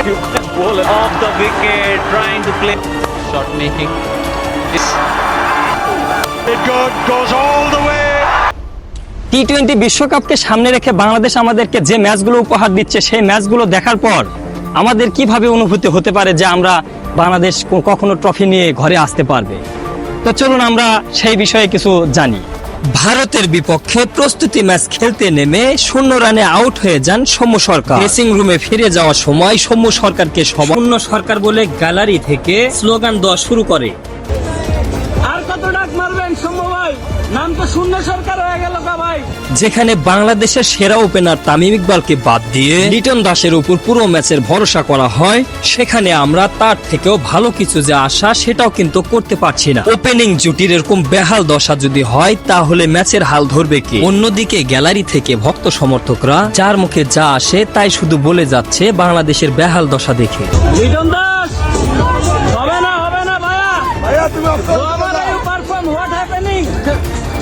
You can bowl it off the wicket, trying to play. Shot making. It goes all the way. টি-20 বিশ্বকাপকে সামনে রেখে বাংলাদেশ আমাদেরকে যে ম্যাচগুলো উপহার দিচ্ছে সেই ম্যাচগুলো দেখার পর আমাদের কিভাবে অনুভূতি হতে পারে যে আমরা বাংলাদেশ কখনো ট্রফি নিয়ে ঘরে আসতে পারবে। তো চলুন আমরা সেই বিষয়ে কিছু জানি। ভারতের বিপক্ষে প্রস্তুতি ম্যাচ খেলতে নেমে 0 রানে আউট হয়ে যান সৌম্য সরকার। ড্রেসিং রুমে ফিরে যাওয়ার সময় সৌম্য সরকারকে শূন্য সরকার বলে গ্যালারি থেকে স্লোগান দেওয়া শুরু করে। আর কত ডাক মারবেন সৌম্য ভাই, নাম তো শূন্য সরকার হয়ে গেল কা ভাই। যেখানে বাংলাদেশের সেরা ওপেনার তামিম ইকবালকে বাদ দিয়ে লিটন দাসের উপর পুরো ম্যাচের ভরসা করা হয়, সেখানে আমরা তার থেকেও ভালো কিছু যে আশা সেটাও কিন্তু করতে পারছি না। ওপেনিং জুটির এরকম বেহাল দশা যদি হয় তাহলে ম্যাচের হাল ধরবে কে? অন্যদিকে গ্যালারি থেকে ভক্ত সমর্থকরা যার মুখে যা আসে তাই শুধু বলে যাচ্ছে বাংলাদেশের বেহাল দশা দেখে। লিটন দাস হবে না ভাইয়া তুমি পারফর্ম হোয়াট হ্যাপেনিং।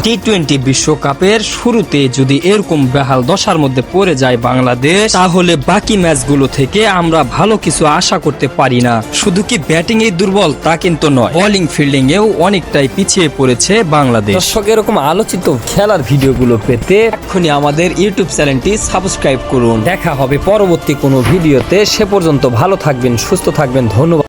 টি-20 বিশ্বকাপের শুরুতে যদি এরকম বেহাল দশার মধ্যে পড়ে যায় বাংলাদেশ, তাহলে বাকি ম্যাচগুলো থেকে আমরা ভালো কিছু আশা করতে পারি না। শুধু কি ব্যাটিং এ দুর্বল তা কিন্তু নয়, বোলিং ফিল্ডিং এও অনেকটাই পিছিয়ে পড়েছে বাংলাদেশ। দর্শক, এরকম আলোচিত খেলার ভিডিওগুলো পেতে এক্ষুনি আমাদের ইউটিউব চ্যানেলটি সাবস্ক্রাইব করুন। দেখা হবে পরবর্তী কোনো ভিডিওতে। সে পর্যন্ত ভালো থাকবেন, সুস্থ থাকবেন। ধন্যবাদ।